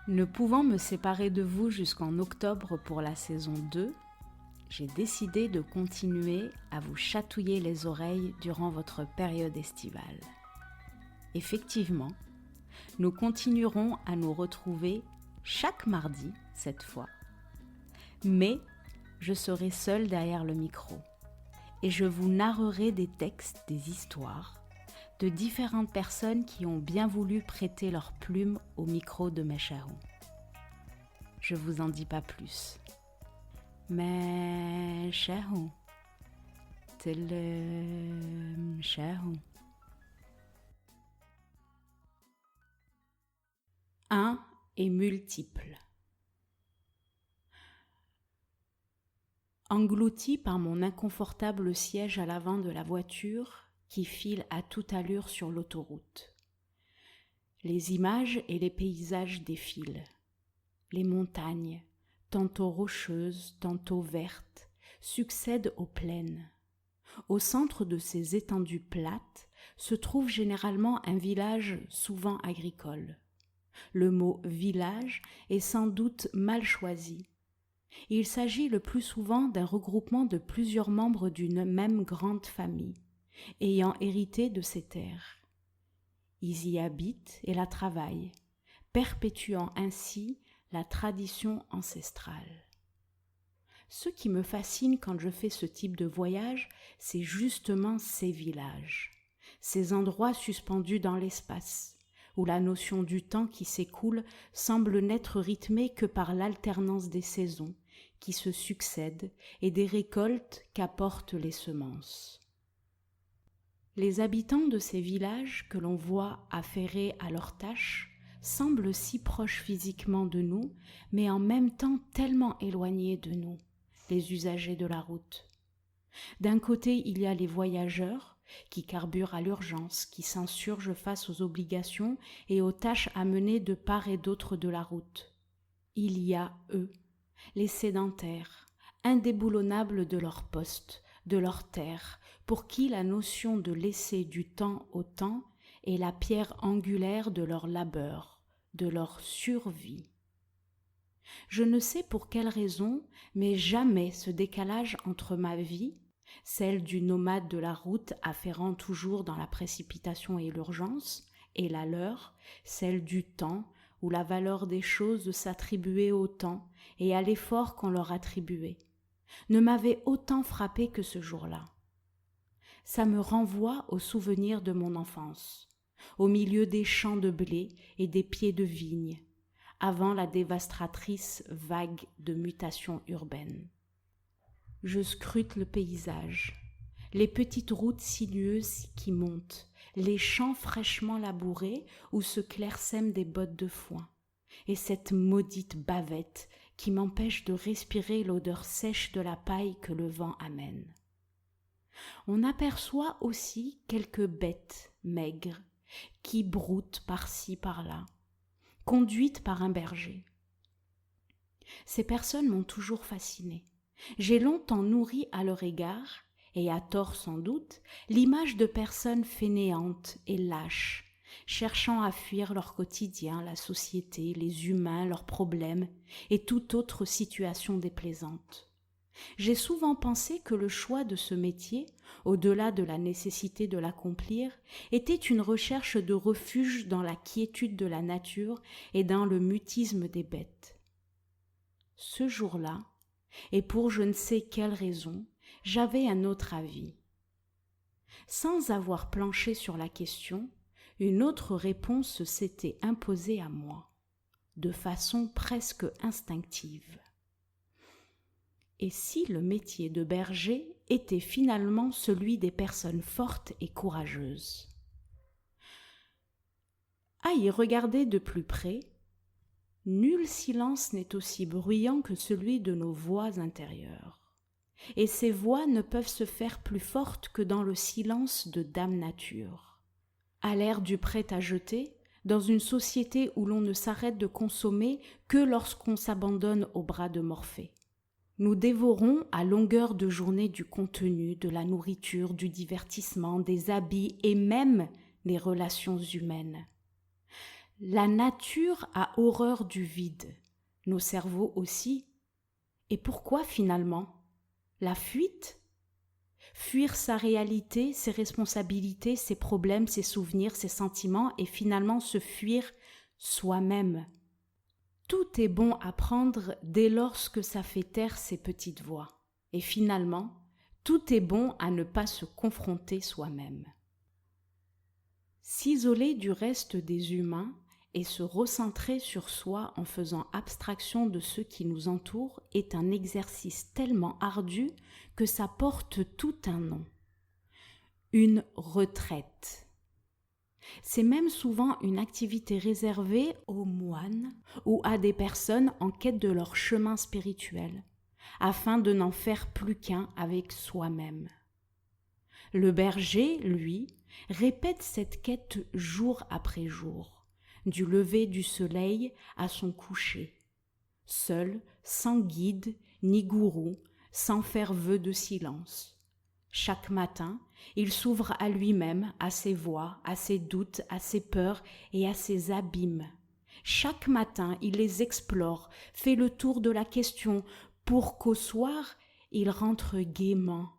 Ne pouvant me séparer de vous jusqu'en octobre pour la saison 2, j'ai décidé de continuer à vous chatouiller les oreilles durant votre période estivale. Effectivement, nous continuerons à nous retrouver chaque mardi cette fois, mais je serai seule derrière le micro et je vous narrerai des textes, des histoires de différentes personnes qui ont bien voulu prêter leur plume au micro de Meshaou. Je vous en dis pas plus. Meshaou, Meshaou. Un et multiple. Englouti par mon inconfortable siège à l'avant de la voiture qui file à toute allure sur l'autoroute. Les images et les paysages défilent. Les montagnes, tantôt rocheuses, tantôt vertes, succèdent aux plaines. Au centre de ces étendues plates se trouve généralement un village souvent agricole. Le mot « village » est sans doute mal choisi. Il s'agit le plus souvent d'un regroupement de plusieurs membres d'une même grande famille, ayant hérité de ces terres. Ils y habitent et la travaillent, perpétuant ainsi la tradition ancestrale. Ce qui me fascine quand je fais ce type de voyage, c'est justement ces villages, ces endroits suspendus dans l'espace, où la notion du temps qui s'écoule semble n'être rythmée que par l'alternance des saisons qui se succèdent et des récoltes qu'apportent les semences. Les habitants de ces villages que l'on voit affairés à leurs tâches semblent si proches physiquement de nous, mais en même temps tellement éloignés de nous, les usagers de la route. D'un côté, il y a les voyageurs qui carburent à l'urgence, qui s'insurgent face aux obligations et aux tâches à mener de part et d'autre de la route. Il y a eux, les sédentaires, indéboulonnables de leur poste, de leur terre, pour qui la notion de laisser du temps au temps est la pierre angulaire de leur labeur, de leur survie. Je ne sais pour quelle raison, mais jamais ce décalage entre ma vie, celle du nomade de la route afférant toujours dans la précipitation et l'urgence, et la leur, celle du temps, où la valeur des choses s'attribuait au temps et à l'effort qu'on leur attribuait, ne m'avait autant frappé que ce jour-là. Ça me renvoie aux souvenirs de mon enfance, au milieu des champs de blé et des pieds de vigne, avant la dévastatrice vague de mutations urbaines. Je scrute le paysage, les petites routes sinueuses qui montent, les champs fraîchement labourés où se clairsèment des bottes de foin, et cette maudite bavette qui m'empêche de respirer l'odeur sèche de la paille que le vent amène. On aperçoit aussi quelques bêtes maigres qui broutent par-ci par-là, conduites par un berger. Ces personnes m'ont toujours fascinée. J'ai longtemps nourri à leur égard, et à tort sans doute, l'image de personnes fainéantes et lâches, cherchant à fuir leur quotidien, la société, les humains, leurs problèmes et toute autre situation déplaisante. J'ai souvent pensé que le choix de ce métier, au-delà de la nécessité de l'accomplir, était une recherche de refuge dans la quiétude de la nature et dans le mutisme des bêtes. Ce jour-là, et pour je ne sais quelle raison, j'avais un autre avis. Sans avoir planché sur la question, une autre réponse s'était imposée à moi, de façon presque instinctive. Et si le métier de berger était finalement celui des personnes fortes et courageuses? À y regarder de plus près, nul silence n'est aussi bruyant que celui de nos voix intérieures. Et ces voix ne peuvent se faire plus fortes que dans le silence de Dame Nature. À l'ère du prêt-à-jeter, dans une société où l'on ne s'arrête de consommer que lorsqu'on s'abandonne aux bras de Morphée. Nous dévorons à longueur de journée du contenu, de la nourriture, du divertissement, des habits et même des relations humaines. La nature a horreur du vide, nos cerveaux aussi. Et pourquoi finalement? La fuite? Fuir sa réalité, ses responsabilités, ses problèmes, ses souvenirs, ses sentiments et finalement se fuir soi-même. Tout est bon à prendre dès lors que ça fait taire ses petites voix. Et finalement, tout est bon à ne pas se confronter soi-même. S'isoler du reste des humains et se recentrer sur soi en faisant abstraction de ceux qui nous entourent est un exercice tellement ardu que ça porte tout un nom. Une retraite. C'est même souvent une activité réservée aux moines ou à des personnes en quête de leur chemin spirituel, afin de n'en faire plus qu'un avec soi-même. Le berger, lui, répète cette quête jour après jour, du lever du soleil à son coucher, seul, sans guide ni gourou, sans faire vœu de silence. Chaque matin, il s'ouvre à lui-même, à ses voix, à ses doutes, à ses peurs et à ses abîmes. Chaque matin, il les explore, fait le tour de la question, pour qu'au soir, il rentre gaiement,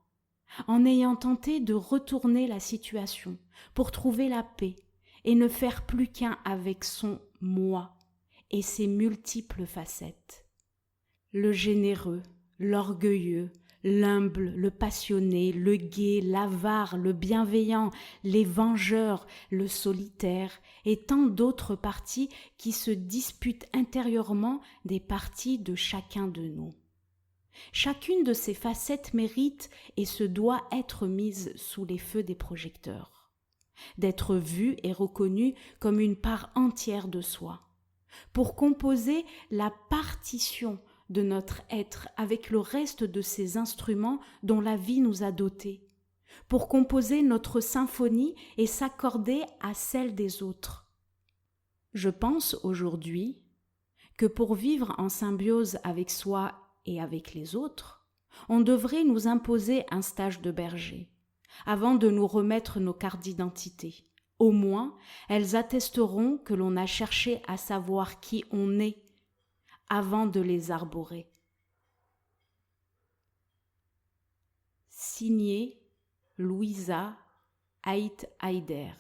en ayant tenté de retourner la situation, pour trouver la paix et ne faire plus qu'un avec son moi et ses multiples facettes. Le généreux, l'orgueilleux, l'humble, le passionné, le gai, l'avare, le bienveillant, les vengeurs, le solitaire et tant d'autres parties qui se disputent intérieurement des parties de chacun de nous. Chacune de ces facettes mérite et se doit être mise sous les feux des projecteurs, d'être vue et reconnue comme une part entière de soi, pour composer la partition de notre être avec le reste de ces instruments dont la vie nous a dotés, pour composer notre symphonie et s'accorder à celle des autres. Je pense aujourd'hui que pour vivre en symbiose avec soi et avec les autres, on devrait nous imposer un stage de berger, avant de nous remettre nos cartes d'identité. Au moins, elles attesteront que l'on a cherché à savoir qui on est avant de les arborer. Signé Louisa Haidt-Haider.